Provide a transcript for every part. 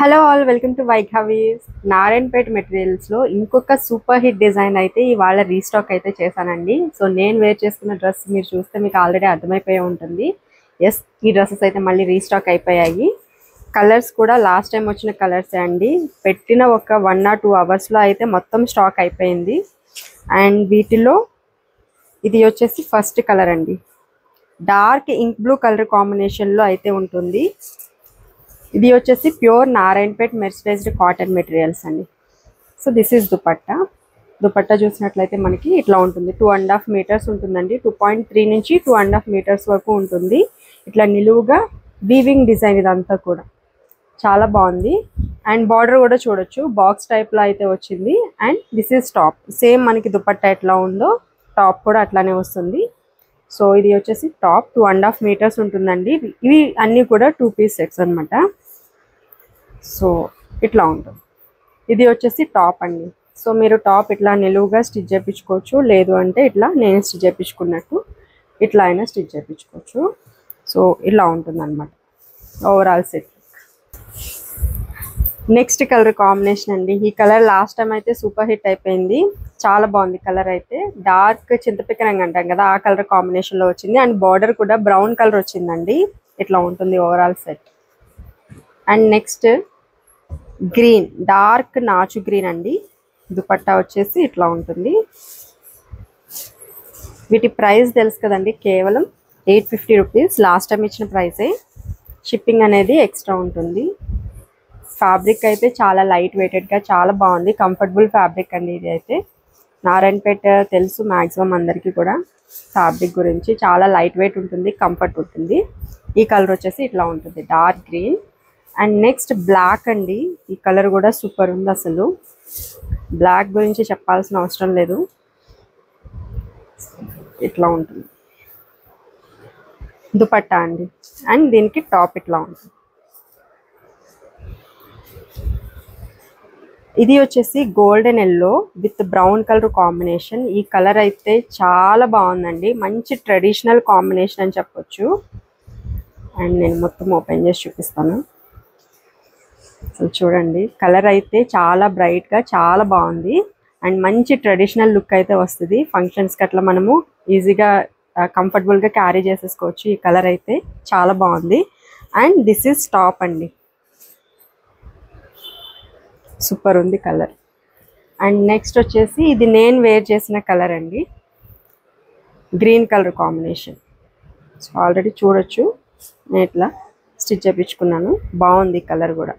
Hello all, welcome to వైఘావీస్. నారాయణపేట్ మెటీరియల్స్లో ఇంకొక సూపర్ హిట్ డిజైన్ అయితే ఇవాళ రీస్టాక్ అయితే చేశానండి. సో నేను వేర్ చేసుకున్న డ్రెస్ మీరు చూస్తే మీకు ఆల్రెడీ అర్థమైపోయి ఉంటుంది. ఎస్, ఈ డ్రెస్సెస్ అయితే మళ్ళీ రీస్టాక్ అయిపోయాయి. కలర్స్ కూడా లాస్ట్ టైం వచ్చిన కలర్సే అండి. పెట్టిన ఒక 1 or 2 అవర్స్లో అయితే మొత్తం స్టాక్ అయిపోయింది. అండ్ వీటిలో ఇది వచ్చేసి ఫస్ట్ కలర్ అండి. డార్క్ ఇంక్ బ్లూ కలర్ కాంబినేషన్లో అయితే ఉంటుంది. ఇది వచ్చేసి pure Narayanpet mercerised cotton materials అండి. So this is dupatta. Dupatta చూసినట్లయితే మనకి ఇట్లా ఉంటుంది. 2.5 meters ఉంటుందండి. 2.3 నుంచి 2.5 meters వరకు ఉంటుంది. ఇట్లా నిలువుగా వీవింగ్ డిజైన్ ఇదంతా కూడా చాలా బాగుంది. అండ్ బార్డర్ కూడా చూడొచ్చు, బాక్స్ టైప్లో అయితే వచ్చింది. And this is top. Same మనకి దుపట్టా ఎట్లా ఉందో టాప్ కూడా అట్లానే వస్తుంది. సో ఇది వచ్చేసి టాప్ 2.5 meters ఉంటుందండి. ఇవి అన్నీ కూడా 2-piece సెట్స్ అనమాట. సో ఇట్లా ఉంటుంది. ఇది వచ్చేసి టాప్ అండి. సో మీరు టాప్ ఇట్లా నిలువుగా స్టిచ్ చేయించుకోవచ్చు, లేదు అంటే ఇట్లా నేను స్టిచ్ చేయించుకున్నట్టు ఇట్లా అయినా స్టిచ్ చేయించుకోవచ్చు. సో ఇలా ఉంటుంది అనమాట overall set. Next colour combination అండి. ఈ కలర్ లాస్ట్ టైం అయితే సూపర్ హిట్ అయిపోయింది. చాలా బాగుంది కలర్ అయితే. డార్క్ చింతపిక్క రంగు అంటాం కదా, ఆ కలర్ కాంబినేషన్లో వచ్చింది. అండ్ బార్డర్ కూడా బ్రౌన్ కలర్ వచ్చిందండి. ఇట్లా ఉంటుంది overall set. And next green, dark నాచు గ్రీన్ అండి. దుపట్టా వచ్చేసి ఇట్లా ఉంటుంది. వీటి ప్రైస్ తెలుసు కదండి, కేవలం 850 రూపీస్. లాస్ట్ టైం ఇచ్చిన ప్రైసే. షిప్పింగ్ అనేది ఎక్స్ట్రా ఉంటుంది. ఫ్యాబ్రిక్ అయితే చాలా లైట్ వెయిటెడ్గా చాలా బాగుంది. కంఫర్టబుల్ ఫ్యాబ్రిక్ అండి ఇది అయితే. నారాయణపేట తెలుసు మ్యాక్సిమం అందరికీ కూడా ఫ్యాబ్రిక్ గురించి. చాలా లైట్ వెయిట్ ఉంటుంది, కంఫర్ట్ ఉంటుంది. ఈ కలర్ వచ్చేసి ఇట్లా ఉంటుంది, dark green. And next black అండి. ఈ కలర్ కూడా సూపర్ ఉంది అసలు. బ్లాక్ గురించి చెప్పాల్సిన అవసరం లేదు. ఇట్లా ఉంటుంది దుపట్టా అండి. అండ్ దీనికి టాప్ ఇట్లా ఉంటుంది. ఇది వచ్చేసి golden yellow with brown colour combination. ఈ కలర్ అయితే చాలా బాగుందండి. మంచి ట్రెడిషనల్ కాంబినేషన్ అని చెప్పొచ్చు. అండ్ నేను మొత్తం ఓపెన్ చేసి చూపిస్తాను. సో చూడండి, కలర్ అయితే చాలా బ్రైట్గా చాలా బాగుంది. అండ్ మంచి ట్రెడిషనల్ లుక్ అయితే వస్తుంది. ఫంక్షన్స్కి అట్లా మనము ఈజీగా కంఫర్టబుల్గా క్యారీ చేసేసుకోవచ్చు. ఈ కలర్ అయితే చాలా బాగుంది. అండ్ దిస్ ఈజ్ టాప్ అండి. సూపర్ ఉంది కలర్. అండ్ నెక్స్ట్ వచ్చేసి ఇది నేను వేర్ చేసిన కలర్ అండి, green colour combination. So already చూడొచ్చు, నేను ఇట్లా స్టిచ్ చేయించుకున్నాను. బాగుంది కలర్ కూడా.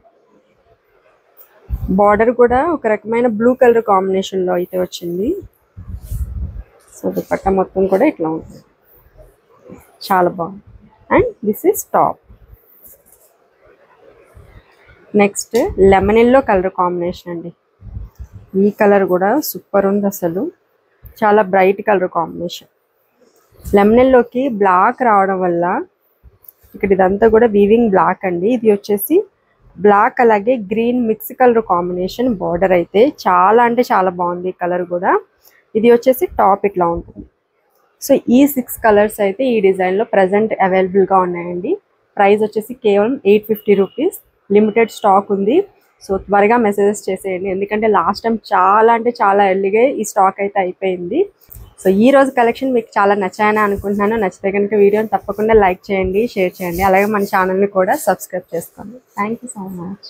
బార్డర్ కూడా ఒక రకమైన బ్లూ కలర్ కాంబినేషన్లో అయితే వచ్చింది. సో దుపట్టా మొత్తం కూడా ఇట్లా ఉంటుంది, చాలా బాగుంది. And this is top. Next lemon yellow colour combination అండి. ఈ కలర్ కూడా సూపర్ ఉంది అసలు. చాలా బ్రైట్ కలర్ కాంబినేషన్. లెమన్ ఎల్లోకి బ్లాక్ రావడం వల్ల ఇక్కడ ఇదంతా కూడా వీవింగ్ బ్లాక్ అండి. ఇది వచ్చేసి బ్లాక్ అలాగే green mix colour combination. Border అయితే చాలా అంటే చాలా బాగుంది ఈ కలర్ కూడా. ఇది వచ్చేసి టాప్ ఇట్లా ఉంటుంది. సో ఈ 6 కలర్స్ అయితే ఈ డిజైన్లో ప్రజెంట్ అవైలబుల్గా ఉన్నాయండి. ప్రైస్ వచ్చేసి కేవలం 850 రూపీస్. లిమిటెడ్ స్టాక్ ఉంది. సో త్వరగా మెసేజెస్ చేసేయండి, ఎందుకంటే లాస్ట్ టైం చాలా అంటే చాలా ఎర్లీగా ఈ స్టాక్ అయితే అయిపోయింది. సో ఈ రోజు కలెక్షన్ మీకు చాలా నచ్చాయని అనుకుంటున్నాను. నచ్చితే కనుక వీడియోని తప్పకుండా లైక్ చేయండి, షేర్ చేయండి. అలాగే మన ఛానల్ని కూడా సబ్స్క్రైబ్ చేసుకోండి. Thank you so much.